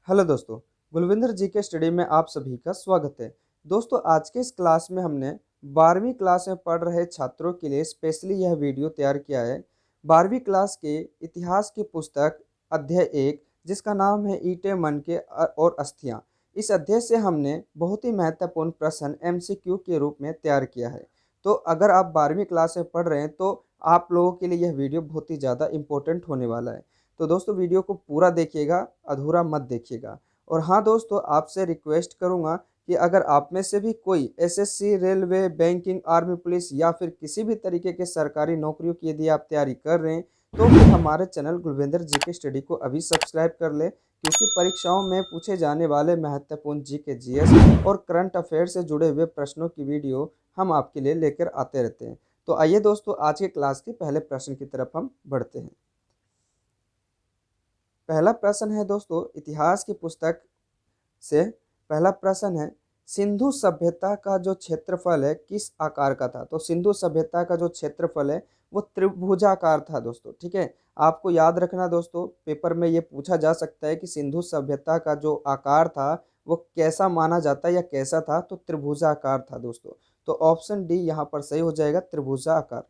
Hello दोस्तों, गुलविंदर जी के study में आप सभी का स्वागत है। दोस्तों, आज के इस क्लास में हमने 12वीं क्लास में पढ़ रहे छात्रों के लिए स्पेशली यह वीडियो तैयार किया है। 12वीं क्लास के इतिहास की पुस्तक अध्याय 1, जिसका नाम है ईंटें मन के और अस्थियां। इस अध्याय से हमने बहुत ही महत्वपूर्ण प्रश्न एमसीक्यू के रूप में तैयार किया है। तो अगर आप 12वीं क्लास में पढ़ रहे हैं तो आप लोगों के लिए यह वीडियो बहुत ही ज़्यादा इम्पोर्टेंट होने वाला है। तो दोस्तों, वीडियो को पूरा देखिएगा, अधूरा मत देखिएगा। और हाँ दोस्तों, आपसे रिक्वेस्ट करूँगा कि अगर आप में से भी कोई SSC, railway, banking, army, police या फिर किसी भी तरीके के सरकारी नौकरियों की यदि आप तैयारी कर रहे हैं तो फिर हमारे चैनल गुलविंदर जी के स्टडी को अभी सब्सक्राइब कर ले, क्योंकि परीक्षाओं में पूछे जाने वाले महत्वपूर्ण जीके, जीएस और करंट अफेयर से जुड़े हुए प्रश्नों की वीडियो हम आपके लिए लेकर आते रहते हैं। तो आइए दोस्तों, आज के क्लास के पहले प्रश्न की तरफ हम बढ़ते हैं। पहला प्रश्न है दोस्तों, इतिहास की पुस्तक से पहला प्रश्न है, सिंधु सभ्यता का जो क्षेत्रफल है किस आकार का था। तो सिंधु सभ्यता का जो क्षेत्रफल है वो त्रिभुजाकार था दोस्तों। ठीक है, आपको याद रखना दोस्तों, पेपर में ये पूछा जा सकता है कि सिंधु सभ्यता का जो आकार था वो कैसा माना जाता है या कैसा था। तो त्रिभुजाकार था दोस्तों। तो ऑप्शन डी यहाँ पर सही हो जाएगा, त्रिभुजाकार।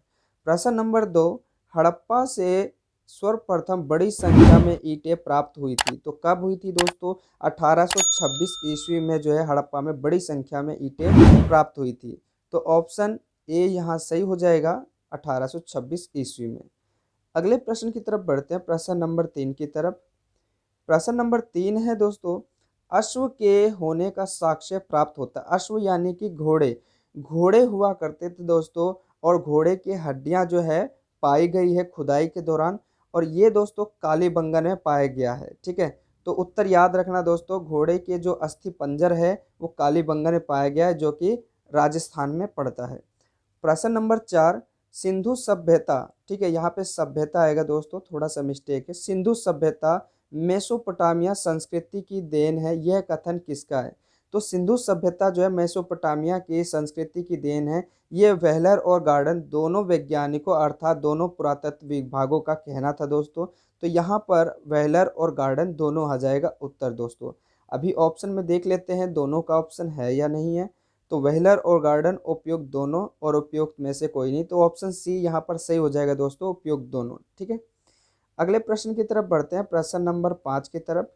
प्रश्न नंबर 2, हड़प्पा से सर्वप्रथम बड़ी संख्या में ईंटें प्राप्त हुई थी। तो कब हुई थी दोस्तों? 1826 ईस्वी में जो है हड़प्पा में बड़ी संख्या में ईंटें प्राप्त हुई थी। तो ऑप्शन ए यहाँ सही हो जाएगा, 1826 ईस्वी में। अगले प्रश्न की तरफ बढ़ते हैं, प्रश्न नंबर 3 की तरफ। प्रश्न नंबर 3 है दोस्तों, अश्व के होने का साक्ष्य प्राप्त होता है। अश्व यानी कि घोड़े, घोड़े हुआ करते थे दोस्तों, और घोड़े की हड्डियां जो है पाई गई है खुदाई के दौरान, और ये दोस्तों कालीबंगन में पाया गया है। ठीक है, तो उत्तर याद रखना दोस्तों, घोड़े के जो अस्थि पंजर है वो कालीबंगन में पाया गया है, जो कि राजस्थान में पड़ता है। प्रश्न नंबर 4, सिंधु सभ्यता, ठीक है यहाँ पे सभ्यता आएगा दोस्तों, थोड़ा सा मिस्टेक है। सिंधु सभ्यता मेसोपोटामिया संस्कृति की देन है, यह कथन किसका है? तो सिंधु सभ्यता जो है मेसोपोटामिया की संस्कृति की देन है, ये वेहलर और गार्डन दोनों वैज्ञानिकों अर्थात दोनों पुरातत्व विभागों का कहना था दोस्तों। तो यहाँ पर वेहलर और गार्डन दोनों आ जाएगा उत्तर दोस्तों। अभी ऑप्शन में देख लेते हैं दोनों का ऑप्शन है या नहीं है। तो वेहलर और गार्डन उपयुक्त दोनों, और उपयुक्त में से कोई नहीं। तो ऑप्शन सी यहाँ पर सही हो जाएगा दोस्तों, उपयुक्त दोनों। ठीक है, अगले प्रश्न की तरफ बढ़ते हैं, प्रश्न नंबर 5 की तरफ।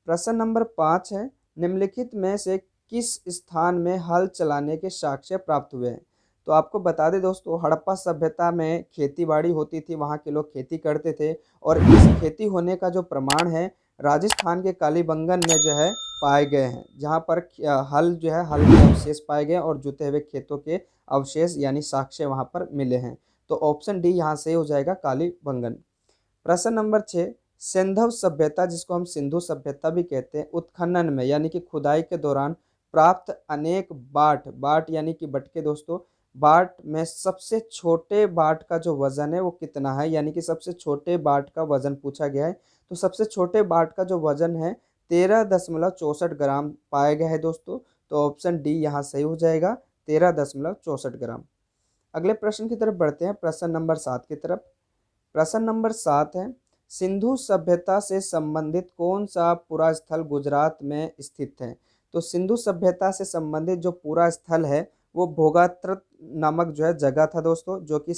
प्रश्न नंबर 5 है, निम्नलिखित में से किस स्थान में हल चलाने के साक्ष्य प्राप्त हुए हैं? तो आपको बता दें दोस्तों, हड़प्पा सभ्यता में खेती बाड़ी होती थी, वहाँ के लोग खेती करते थे, और इस खेती होने का जो प्रमाण है राजस्थान के कालीबंगन में जो है पाए गए हैं, जहाँ पर हल जो है हल के अवशेष पाए गए और जुते हुए खेतों के अवशेष यानी साक्ष्य वहाँ पर मिले हैं। तो ऑप्शन डी यहाँ से हो जाएगा, कालीबंगन। प्रश्न नंबर 6, सिंधव सभ्यता, जिसको हम सिंधु सभ्यता भी कहते हैं, उत्खनन में यानी कि खुदाई के दौरान प्राप्त अनेक बाट, बाट यानी कि बटके दोस्तों, बाट में सबसे छोटे बाट का जो वजन है वो कितना है, यानी कि सबसे छोटे बाट का वजन पूछा गया है। तो सबसे छोटे बाट का जो वजन है 13.64 ग्राम पाया गया है दोस्तों। तो ऑप्शन डी यहाँ सही हो जाएगा, 13.64 ग्राम। अगले प्रश्न की तरफ बढ़ते हैं, प्रश्न नंबर 7 की तरफ। प्रश्न नंबर 7 है, सिंधु सभ्यता से संबंधित कौन सा पुरा स्थल गुजरात में स्थित है? तो सिंधु सभ्यता से संबंधित जो पूरा स्थल है वो भोगात्र नामक जो है जगह था दोस्तों, जो कि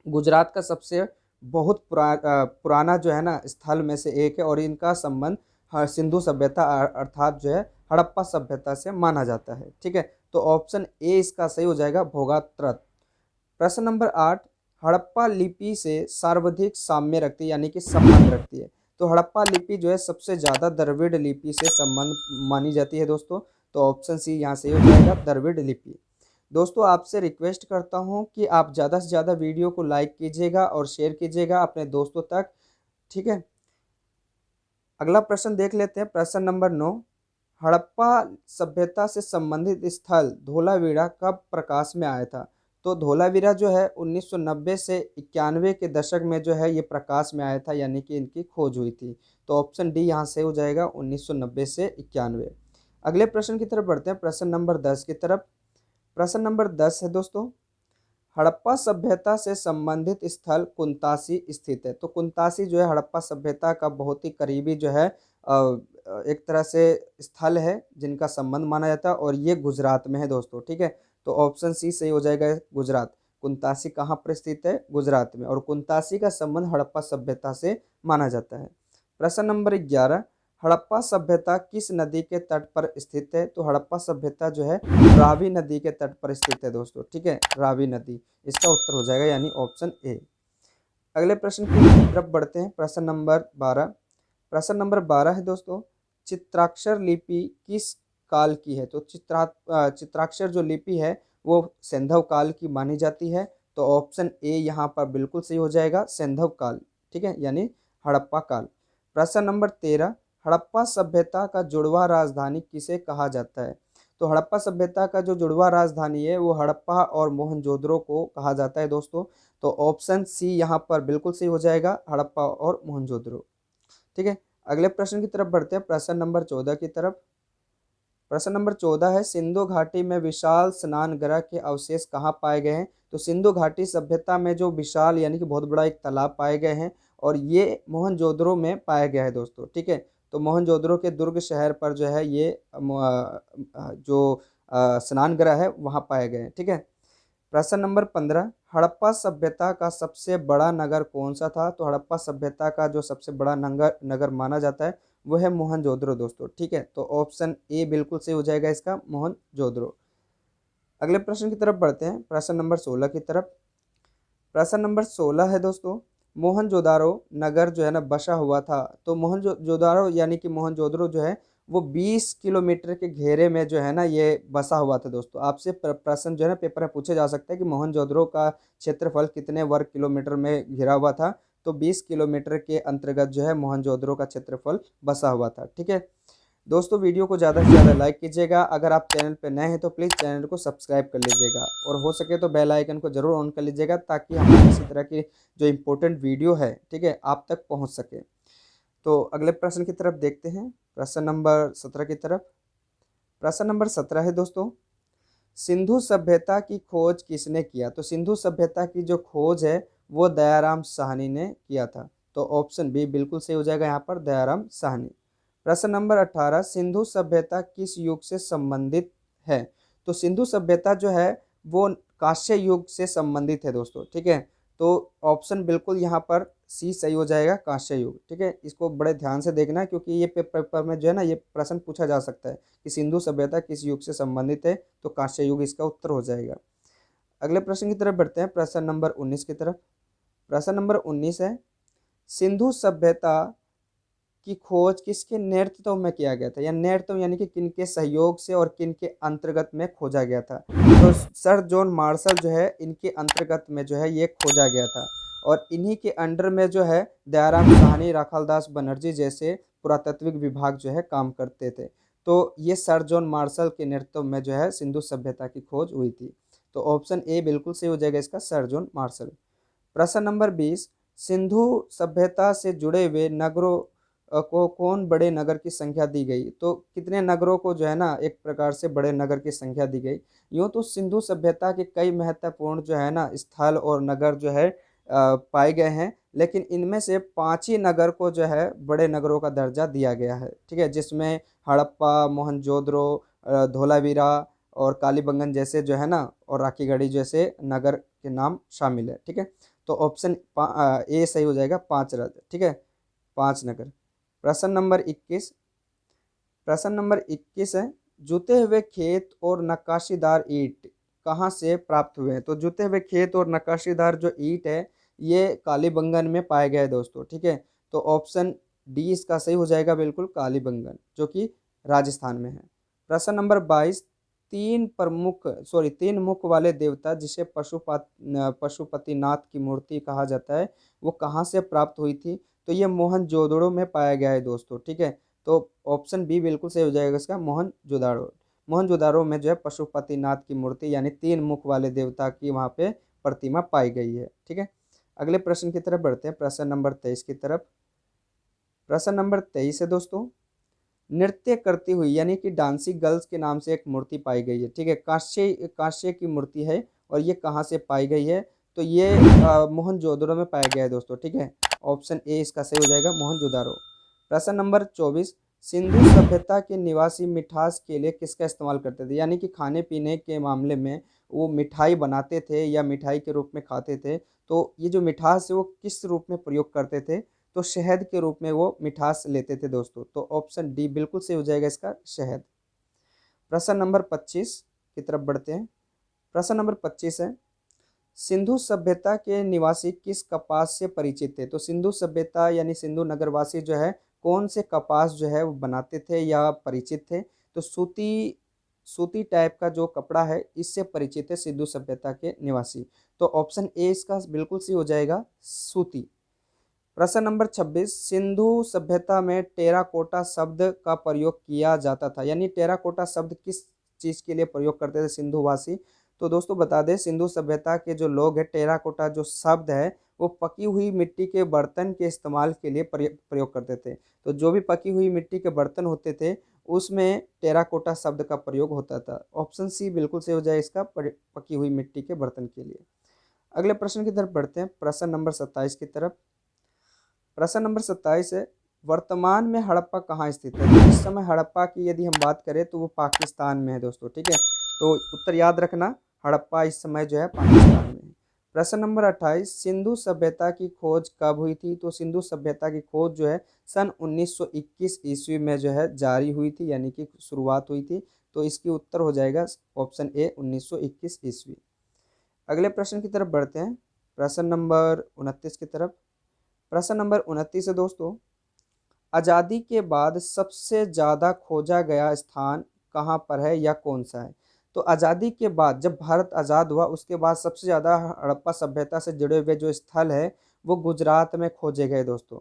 गुजरात का सबसे बहुत पुराना जो है ना स्थल में से एक है, और इनका संबंध सिंधु सभ्यता अर्थात जो है हड़प्पा सभ्यता से माना जाता है। ठीक है, तो ऑप्शन ए इसका सही हो जाएगा, भोगात्र। प्रश्न नंबर 8, हड़प्पा लिपि से सर्वाधिक साम्य रखती है यानी कि संबंध रखती है। तो हड़प्पा लिपि जो है सबसे ज़्यादा द्रविड़ लिपि से संबंध मानी जाती है दोस्तों। तो ऑप्शन सी यहाँ से हो जाएगा, द्रविड़ लिपि। दोस्तों, आपसे रिक्वेस्ट करता हूँ कि आप ज़्यादा से ज़्यादा वीडियो को लाइक कीजिएगा और शेयर कीजिएगा अपने दोस्तों तक। ठीक है, अगला प्रश्न देख लेते हैं, प्रश्न नंबर 9, हड़प्पा सभ्यता से संबंधित स्थल धोलावीरा कब प्रकाश में आया था? तो धोलावीरा जो है 1990 से 91 के दशक में जो है ये प्रकाश में आया था, यानी कि इनकी खोज हुई थी। तो ऑप्शन डी यहाँ से हो जाएगा, 1990 से 91। अगले प्रश्न की तरफ बढ़ते हैं, प्रश्न नंबर 10 की तरफ। प्रश्न नंबर 10 है दोस्तों, हड़प्पा सभ्यता से संबंधित स्थल कुंतासी स्थित है। तो कुंतासी जो है हड़प्पा सभ्यता का बहुत ही करीबी जो है एक तरह से स्थल है जिनका संबंध माना जाता है, और ये गुजरात में है दोस्तों। ठीक है, तो ऑप्शन सी सही हो जाएगा, गुजरात। कुंतासी कहाँ पर स्थित है? गुजरात में। और कुंतासी का संबंध हड़प्पा सभ्यता से माना जाता है। प्रश्न नंबर 11, हड़प्पा सभ्यता किस नदी के तट पर स्थित है? तो हड़प्पा सभ्यता जो है रावी नदी के तट पर स्थित है दोस्तों। ठीक है, रावी नदी इसका उत्तर हो जाएगा, यानी ऑप्शन ए। अगले प्रश्न की तरफ बढ़ते हैं। प्रश्न नंबर 12। प्रश्न नंबर 12 है दोस्तों, चित्राक्षर लिपि किस काल की है? तो चित्राक्षर जो लिपि है वो सैंधव काल की मानी जाती है। तो ऑप्शन ए यहाँ पर बिल्कुल सही हो जाएगा, सैंधव काल। ठीक है, यानी हड़प्पा काल। प्रश्न नंबर 13, हड़प्पा सभ्यता का जुड़वा राजधानी किसे कहा जाता है? तो हड़प्पा सभ्यता का जो जुड़वा राजधानी है वो हड़प्पा और मोहनजोदड़ो को कहा जाता है दोस्तों। तो ऑप्शन सी यहाँ पर बिल्कुल सही हो जाएगा, हड़प्पा और मोहनजोदड़ो। ठीक है, अगले प्रश्न की तरफ बढ़ते हैं, प्रश्न नंबर 14 की तरफ। प्रश्न नंबर 14 है, सिंधु घाटी में विशाल स्नानगृह के अवशेष कहाँ पाए गए हैं? तो सिंधु घाटी सभ्यता में जो विशाल यानी कि बहुत बड़ा एक तालाब पाए गए हैं, और ये मोहनजोदड़ो में पाया गया है दोस्तों। ठीक है, तो मोहनजोदड़ो के दुर्ग शहर पर जो है ये जो स्नानगृह है वहाँ पाए गए हैं। ठीक है, प्रश्न नंबर 15, हड़प्पा सभ्यता का सबसे बड़ा नगर कौन सा था? तो हड़प्पा सभ्यता का जो सबसे बड़ा नगर माना जाता है वो है मोहनजोदड़ो दोस्तों। ठीक है, तो ऑप्शन ए बिल्कुल सही हो जाएगा इसका, मोहनजोदड़ो। अगले प्रश्न की तरफ बढ़ते हैं, प्रश्न नंबर 16 की तरफ। प्रश्न नंबर 16 है दोस्तों, मोहनजोदारो नगर जो है ना बसा हुआ था। तो मोहनजोदारो यानी कि मोहनजोदड़ो जो है वो 20 किलोमीटर के घेरे में जो है ना ये बसा हुआ था दोस्तों। आपसे प्रश्न जो है ना पेपर में पूछे जा सकता है कि मोहनजोदड़ो का क्षेत्रफल कितने वर्ग किलोमीटर में घिरा हुआ था? तो 20 किलोमीटर के अंतर्गत जो है मोहनजोदड़ो का क्षेत्रफल बसा हुआ था। ठीक है दोस्तों, वीडियो को ज़्यादा से ज़्यादा लाइक कीजिएगा। अगर आप चैनल पर नए हैं तो प्लीज़ चैनल को सब्सक्राइब कर लीजिएगा, और हो सके तो बेल आइकन को जरूर ऑन कर लीजिएगा, ताकि हमारी इसी तरह की जो इम्पोर्टेंट वीडियो है ठीक है आप तक पहुंच सके। तो अगले प्रश्न की तरफ देखते हैं, प्रश्न नंबर 17 की तरफ। प्रश्न नंबर 17 है दोस्तों, सिंधु सभ्यता की खोज किसने किया? तो सिंधु सभ्यता की जो खोज है वो दयाराम साहनी ने किया था। तो ऑप्शन बी बिल्कुल सही हो जाएगा यहाँ पर, दयाराम साहनी। प्रश्न नंबर 18, सिंधु सभ्यता किस युग से संबंधित है? तो सिंधु सभ्यता जो है वो कांस्य युग से संबंधित है दोस्तों। ठीक है, तो ऑप्शन बिल्कुल यहाँ पर सी सही हो जाएगा, कांस्य युग। ठीक है, इसको बड़े ध्यान से देखना, क्योंकि ये पेपर में जो है ना ये प्रश्न पूछा जा सकता है कि सिंधु सभ्यता किस युग से संबंधित है, तो कांस्य युग इसका उत्तर हो जाएगा। अगले प्रश्न की तरफ बढ़ते हैं, प्रश्न नंबर 19 की तरफ। प्रश्न नंबर 19 है, सिंधु सभ्यता की खोज किसके नेतृत्व में किया गया था? या नेतृत्व यानी कि किनके सहयोग से और किनके अंतर्गत में खोजा गया था? तो सर जॉन मार्शल जो है इनके अंतर्गत में जो है ये खोजा गया था, और इन्हीं के अंडर में जो है दयाराम साहनी, राखालदास बनर्जी जैसे पुरातात्विक विभाग जो है काम करते थे। तो ये सर जॉन मार्शल के नेतृत्व में जो है सिंधु सभ्यता की खोज हुई थी। तो ऑप्शन ए बिल्कुल सही हो जाएगा इसका, सर जॉन मार्शल। प्रश्न नंबर 20, सिंधु सभ्यता से जुड़े हुए नगरों को कौन बड़े नगर की संख्या दी गई? तो कितने नगरों को जो है ना एक प्रकार से बड़े नगर की संख्या दी गई? यूँ तो सिंधु सभ्यता के कई महत्वपूर्ण जो है ना स्थल और नगर जो है पाए गए हैं, लेकिन इनमें से 5 ही नगर को जो है बड़े नगरों का दर्जा दिया गया है। ठीक है, जिसमें हड़प्पा, मोहनजोदड़ो, धोलावीरा और कालीबंगन जैसे जो है ना, और राखीगढ़ी जैसे नगर के नाम शामिल है। ठीक है, तो ऑप्शन ए सही हो जाएगा, 5 राज्य। ठीक है, 5 नगर। प्रश्न नंबर 21। प्रश्न नंबर 21 है, जुते हुए खेत और नक्काशीदार ईंट कहाँ से प्राप्त हुए हैं? तो जुते हुए खेत और नक्काशीदार जो ईंट है ये कालीबंगन में पाए गए दोस्तों। ठीक है, तो ऑप्शन डी इसका सही हो जाएगा, बिल्कुल कालीबंगन, जो कि राजस्थान में है। प्रश्न नंबर 22, तीन मुख वाले देवता जिसे पशुपतिनाथ की मूर्ति कहा जाता है वो कहाँ से प्राप्त हुई थी? तो ये मोहनजोदड़ो में पाया गया है दोस्तों। ठीक है, तो ऑप्शन बी बिल्कुल सही हो जाएगा इसका, मोहनजोदाड़ो। मोहनजोदाड़ो में जो है पशुपतिनाथ की मूर्ति यानी 3 मुख वाले देवता की वहाँ पे प्रतिमा पाई गई है। ठीक है, अगले प्रश्न की तरफ बढ़ते हैं, प्रश्न नंबर 23 की तरफ। प्रश्न नंबर 23 है दोस्तों, नृत्य करती हुई यानी कि डांसिंग गर्ल्स के नाम से एक मूर्ति पाई गई है। ठीक है, कांस्य की मूर्ति है, और ये कहाँ से पाई गई है? तो ये मोहनजोदड़ो में पाया गया है दोस्तों। ठीक है, ऑप्शन ए इसका सही हो जाएगा, मोहनजोदारो। प्रश्न नंबर 24, सिंधु सभ्यता के निवासी मिठास के लिए किसका इस्तेमाल करते थे, यानी कि खाने पीने के मामले में वो मिठाई बनाते थे या मिठाई के रूप में खाते थे, तो ये जो मिठास है वो किस रूप में प्रयोग करते थे, तो शहद के रूप में वो मिठास लेते थे दोस्तों। तो ऑप्शन डी बिल्कुल सही हो जाएगा इसका, शहद। प्रश्न नंबर 25 की तरफ बढ़ते हैं। प्रश्न नंबर 25 है, सिंधु सभ्यता के निवासी किस कपास से परिचित थे। तो सिंधु सभ्यता यानी सिंधु नगरवासी जो है कौन से कपास जो है वो बनाते थे या परिचित थे, तो सूती सूती टाइप का जो कपड़ा है इससे परिचित है सिंधु सभ्यता के निवासी। तो ऑप्शन ए इसका बिल्कुल सही हो जाएगा, सूती। प्रश्न नंबर 26, सिंधु सभ्यता में टेराकोटा शब्द का प्रयोग किया जाता था, यानी टेराकोटा शब्द किस चीज़ के लिए प्रयोग करते थे सिंधुवासी। तो दोस्तों बता दें, सिंधु सभ्यता के जो लोग हैं टेराकोटा जो शब्द है वो पकी हुई मिट्टी के बर्तन के इस्तेमाल के लिए प्रयोग करते थे। तो जो भी पकी हुई मिट्टी के बर्तन होते थे उसमें टेराकोटा शब्द का प्रयोग होता था। ऑप्शन सी बिल्कुल सही हो जाए इसका, पकी हुई मिट्टी के बर्तन के लिए। अगले प्रश्न की तरफ बढ़ते हैं, प्रश्न नंबर 27 की तरफ। प्रश्न नंबर 27 है, वर्तमान में हड़प्पा कहाँ स्थित है। तो इस समय हड़प्पा की यदि हम बात करें तो वो पाकिस्तान में है दोस्तों, ठीक है। तो उत्तर याद रखना, हड़प्पा इस समय जो है पाकिस्तान में है। प्रश्न नंबर 28, सिंधु सभ्यता की खोज कब हुई थी। तो सिंधु सभ्यता की खोज जो है सन 1921 ईस्वी में जो है जारी हुई थी, यानी कि शुरुआत हुई थी। तो इसकी उत्तर हो जाएगा ऑप्शन ए 1921 ईस्वी। अगले प्रश्न की तरफ बढ़ते हैं, प्रश्न नंबर 29 की तरफ। प्रश्न नंबर 29 है दोस्तों, आज़ादी के बाद सबसे ज़्यादा खोजा गया स्थान कहाँ पर है या कौन सा है। तो आज़ादी के बाद जब भारत आज़ाद हुआ उसके बाद सबसे ज़्यादा हड़प्पा सभ्यता से जुड़े हुए जो स्थल है वो गुजरात में खोजे गए दोस्तों।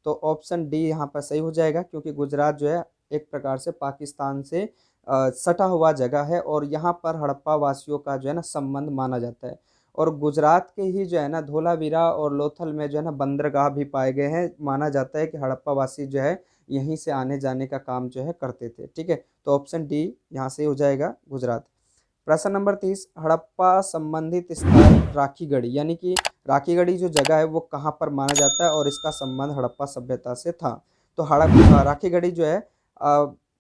तो ऑप्शन डी यहाँ पर सही हो जाएगा, क्योंकि गुजरात जो है एक प्रकार से पाकिस्तान से सटा हुआ जगह है और यहाँ पर हड़प्पा वासियों का जो है ना संबंध माना जाता है। और गुजरात के ही जो है ना धोलावीरा और लोथल में जो है ना बंदरगाह भी पाए गए हैं। माना जाता है कि हड़प्पा वासी जो है यहीं से आने जाने का काम जो है करते थे, ठीक है। तो ऑप्शन डी यहाँ से हो जाएगा, गुजरात। प्रश्न नंबर 30, हड़प्पा संबंधित स्थल राखीगढ़ी, यानी कि राखीगढ़ी जो जगह है वो कहाँ पर माना जाता है और इसका संबंध हड़प्पा सभ्यता से था। तो हड़प्पा राखीगढ़ी जो है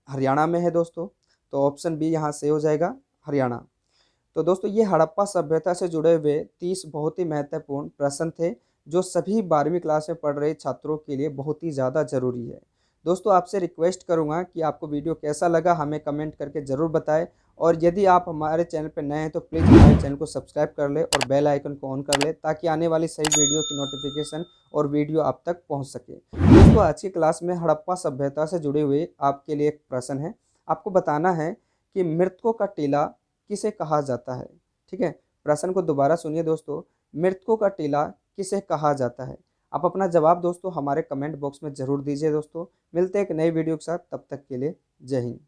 हरियाणा में है दोस्तों। तो ऑप्शन बी यहाँ से हो जाएगा, हरियाणा। तो दोस्तों ये हड़प्पा सभ्यता से जुड़े हुए 30 बहुत ही महत्वपूर्ण प्रश्न थे जो सभी 12वीं क्लास में पढ़ रहे छात्रों के लिए बहुत ही ज़्यादा ज़रूरी है। दोस्तों आपसे रिक्वेस्ट करूंगा कि आपको वीडियो कैसा लगा हमें कमेंट करके ज़रूर बताएं, और यदि आप हमारे चैनल पर नए हैं तो प्लीज़ हमारे चैनल को सब्सक्राइब कर ले और बेल आइकन को ऑन कर ले, ताकि आने वाली सही वीडियो की नोटिफिकेशन और वीडियो आप तक पहुँच सके। दोस्तों आज की क्लास में हड़प्पा सभ्यता से जुड़े हुए आपके लिए एक प्रश्न है। आपको बताना है कि मृतकों का टीला किसे कहा जाता है, ठीक है। प्रश्न को दोबारा सुनिए दोस्तों, मृतकों का टीला किसे कहा जाता है। आप अपना जवाब दोस्तों हमारे कमेंट बॉक्स में ज़रूर दीजिए दोस्तों। मिलते हैं एक नई वीडियो के साथ, तब तक के लिए जय हिंद।